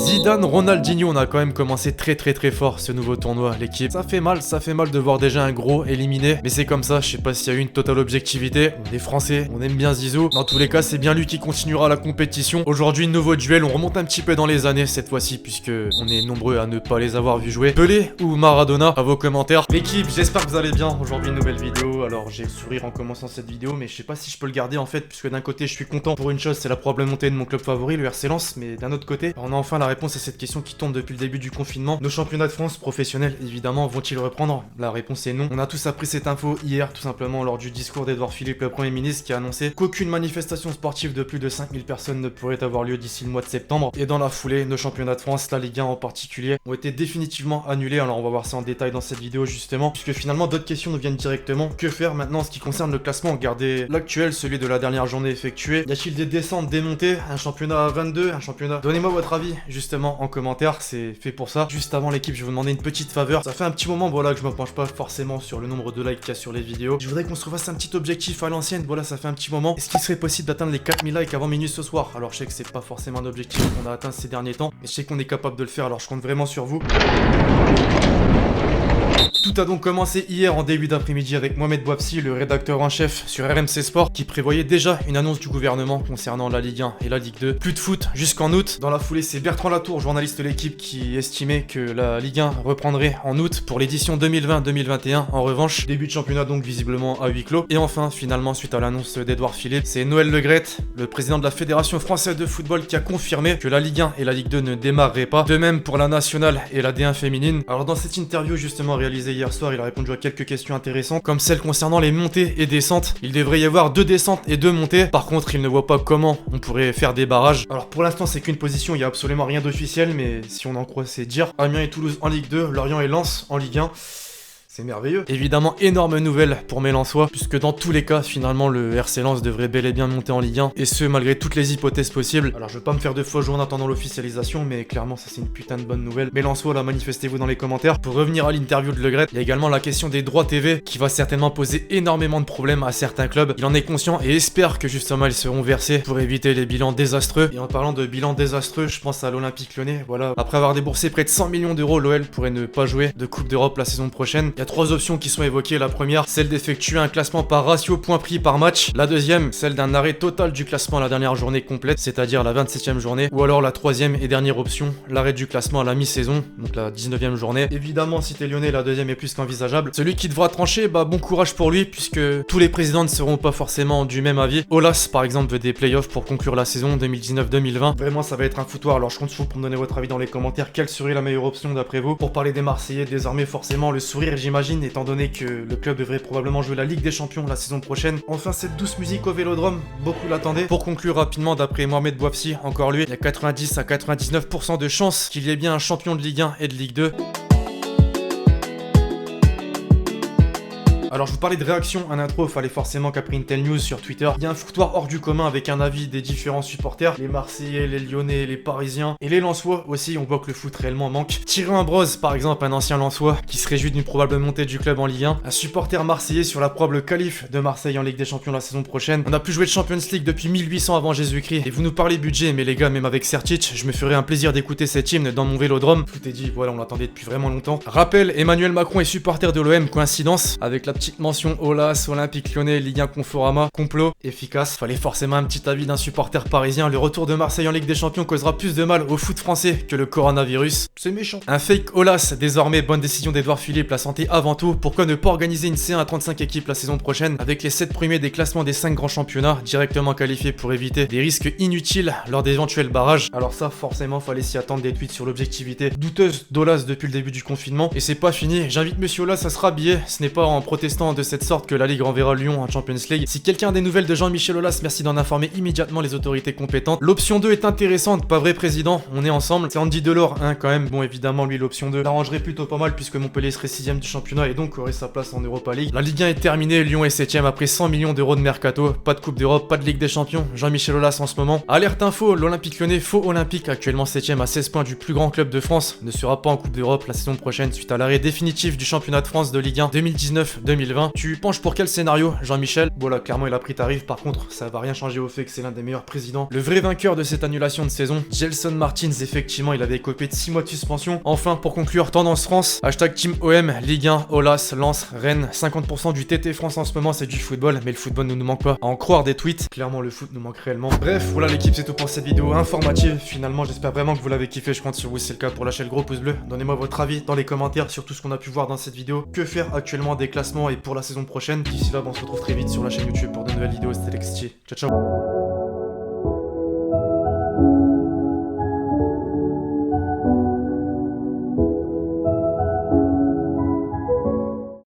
Zidane, Ronaldinho, on a quand même commencé très fort ce nouveau tournoi, l'équipe. Ça fait mal de voir déjà un gros éliminé, mais c'est comme ça, je sais pas s'il y a eu une totale objectivité. On est français, on aime bien Zizou. Dans tous les cas, c'est bien lui qui continuera la compétition. Aujourd'hui, nouveau duel, on remonte un petit peu dans les années cette fois-ci, puisque on est nombreux à ne pas les avoir vus jouer. Pelé ou Maradona, à vos commentaires. L'équipe, j'espère que vous allez bien. Aujourd'hui, une nouvelle vidéo. Alors, j'ai le sourire en commençant cette vidéo, mais je sais pas si je peux le garder en fait, puisque d'un côté, je suis content pour une chose, c'est la probable montée de mon club favori, le RC Lens, mais d'un autre côté, on a enfin la réponse à cette question qui tombe depuis le début du confinement. Nos championnats de France professionnels, évidemment, vont-ils reprendre? La réponse est non. On a tous appris cette info hier, tout simplement lors du discours d'Edouard Philippe, le Premier ministre, qui a annoncé qu'aucune manifestation sportive de plus de 5000 personnes ne pourrait avoir lieu d'ici le mois de septembre. Et dans la foulée, nos championnats de France, la Ligue 1 en particulier, ont été définitivement annulés. Alors on va voir ça en détail dans cette vidéo justement, puisque finalement d'autres questions nous viennent directement. Que faire maintenant en ce qui concerne le classement? Garder l'actuel, celui de la dernière journée effectuée. Y a-t-il des descentes, des montées? Un championnat à 22, un championnat... Donnez-moi votre avis justement en commentaire, c'est fait pour ça. Juste avant l'équipe, je vais vous demander une petite faveur. Ça fait un petit moment, voilà, que je me penche pas forcément sur le nombre de likes qu'il y a sur les vidéos. Je voudrais qu'on se refasse un petit objectif à l'ancienne, voilà, ça fait un petit moment. Est-ce qu'il serait possible d'atteindre les 4000 likes avant minuit ce soir? Alors je sais que c'est pas forcément un objectif qu'on a atteint ces derniers temps, mais je sais qu'on est capable de le faire, alors je compte vraiment sur vous. Tout a donc commencé hier en début d'après-midi avec Mohamed Bouafsi, le rédacteur en chef sur RMC Sport, qui prévoyait déjà une annonce du gouvernement concernant la Ligue 1 et la Ligue 2. Plus de foot jusqu'en août. Dans la foulée, c'est Bertrand Latour, journaliste de l'équipe, qui estimait que la Ligue 1 reprendrait en août pour l'édition 2020-2021. En revanche, début de championnat donc visiblement à huis clos. Et enfin, finalement, suite à l'annonce d'Edouard Philippe, c'est Noël Le Graët, le président de la Fédération Française de Football, qui a confirmé que la Ligue 1 et la Ligue 2 ne démarreraient pas. De même pour la nationale et la D1 féminine. Alors dans cette interview justement réalisée hier soir, il a répondu à quelques questions intéressantes, comme celle concernant les montées et descentes. Il devrait y avoir 2 descentes et 2 montées. Par contre, il ne voit pas comment on pourrait faire des barrages. Alors pour l'instant, c'est qu'une position, il n'y a absolument rien d'officiel, mais si on en croit, c'est dire. Amiens et Toulouse en Ligue 2, Lorient et Lens en Ligue 1. C'est merveilleux. Évidemment, énorme nouvelle pour mes Lensois, puisque dans tous les cas, finalement, le RC Lens devrait bel et bien monter en Ligue 1, et ce, malgré toutes les hypothèses possibles. Alors, je veux pas me faire de faux jours en attendant l'officialisation, mais clairement, ça c'est une putain de bonne nouvelle. Mes Lensois, là, manifestez-vous dans les commentaires. Pour revenir à l'interview de Le Graët, il y a également la question des droits TV, qui va certainement poser énormément de problèmes à certains clubs. Il en est conscient et espère que justement, ils seront versés pour éviter les bilans désastreux. Et en parlant de bilans désastreux, je pense à l'Olympique Lyonnais, voilà. Après avoir déboursé près de 100 millions d'euros, l'OL pourrait ne pas jouer de Coupe d'Europe la saison prochaine. Il y a 3 options qui sont évoquées. La première, celle d'effectuer un classement par ratio points pris par match. La deuxième, celle d'un arrêt total du classement à la dernière journée complète, c'est-à-dire la 27e journée. Ou alors la troisième et dernière option, l'arrêt du classement à la mi-saison, donc la 19e journée. Évidemment, si t'es lyonnais, la deuxième est plus qu'envisageable. Celui qui devra trancher, bah bon courage pour lui, puisque tous les présidents ne seront pas forcément du même avis. Olas, par exemple, veut des playoffs pour conclure la saison 2019-2020. Vraiment, ça va être un foutoir. Alors je compte sur vous pour me donner votre avis dans les commentaires. Quelle serait la meilleure option d'après vous? Pour parler des Marseillais, désormais forcément le sourire, j'imagine, étant donné que le club devrait probablement jouer la Ligue des Champions la saison prochaine. Enfin, cette douce musique au Vélodrome, beaucoup l'attendaient. Pour conclure rapidement, d'après Mohamed Bouafsi, encore lui, il y a 90 à 99% de chances qu'il y ait bien un champion de Ligue 1 et de Ligue 2. Alors je vous parlais de réaction en intro, il fallait forcément qu'après une telle news sur Twitter, il y a un foutoir hors du commun avec un avis des différents supporters, les Marseillais, les Lyonnais, les Parisiens et les Lensois aussi. On voit que le foot réellement manque. Thierry Ambrose, par exemple, un ancien Lensois qui se réjouit d'une probable montée du club en Ligue 1, un supporter marseillais sur la probable qualif de Marseille en Ligue des Champions la saison prochaine. On n'a plus joué de Champions League depuis 1800 avant Jésus-Christ. Et vous nous parlez budget, mais les gars, même avec Sertic, je me ferais un plaisir d'écouter cet hymne dans mon Vélodrome. Tout est dit, voilà, on l'attendait depuis vraiment longtemps. Rappel, Emmanuel Macron est supporter de l'OM, coïncidence, avec la petite mention Olas, Olympique Lyonnais, Ligue 1 Conforama, complot, efficace. Fallait forcément un petit avis d'un supporter parisien. Le retour de Marseille en Ligue des Champions causera plus de mal au foot français que le coronavirus. C'est méchant. Un fake Olas, désormais bonne décision d'Edouard Philippe, la santé avant tout. Pourquoi ne pas organiser une C1 à 35 équipes la saison prochaine avec les 7 premiers des classements des 5 grands championnats directement qualifiés pour éviter des risques inutiles lors d'éventuels barrages. Alors ça, forcément, fallait s'y attendre, des tweets sur l'objectivité douteuse d'Olas depuis le début du confinement. Et c'est pas fini. J'invite monsieur Olas à se rhabiller. Ce n'est pas en protestant de cette sorte que la Ligue renverra Lyon en Champions League. Si quelqu'un a des nouvelles de Jean-Michel Aulas, merci d'en informer immédiatement les autorités compétentes. L'option 2 est intéressante, pas vrai président, on est ensemble. C'est Andy Delors, hein, quand même. Bon, évidemment, lui, l'option 2 l'arrangerait plutôt pas mal puisque Montpellier serait 6ème du championnat et donc aurait sa place en Europa League. La Ligue 1 est terminée, Lyon est 7ème après 100 millions d'euros de mercato. Pas de Coupe d'Europe, pas de Ligue des Champions. Jean-Michel Aulas en ce moment. Alerte info, l'Olympique Lyonnais, faux olympique, actuellement 7ème à 16 points du plus grand club de France, ne sera pas en Coupe d'Europe la saison prochaine suite à l'arrêt définitif du championnat de France de Ligue 1 2019-2020. 2020. Tu penches pour quel scénario, Jean-Michel? Bon là, clairement il a pris tarif, par contre ça va rien changer au fait que c'est l'un des meilleurs présidents. Le vrai vainqueur de cette annulation de saison, Gelson Martins, effectivement il avait écopé de 6 mois de suspension. Enfin, pour conclure, Tendance France, hashtag Team OM, Ligue 1, Olas, Lens, Rennes, 50% du TT France en ce moment c'est du football, mais le football ne nous manque pas. À en croire des tweets, clairement le foot nous manque réellement. Bref, voilà l'équipe, c'est tout pour cette vidéo informative. Finalement, j'espère vraiment que vous l'avez kiffé, je compte sur vous si c'est le cas pour lâcher le gros pouce bleu. Donnez-moi votre avis dans les commentaires sur tout ce qu'on a pu voir dans cette vidéo. Que faire actuellement des classements et pour la saison prochaine. D'ici là, on se retrouve très vite sur la chaîne YouTube pour de nouvelles vidéos. C'était Lextier. Ciao ciao.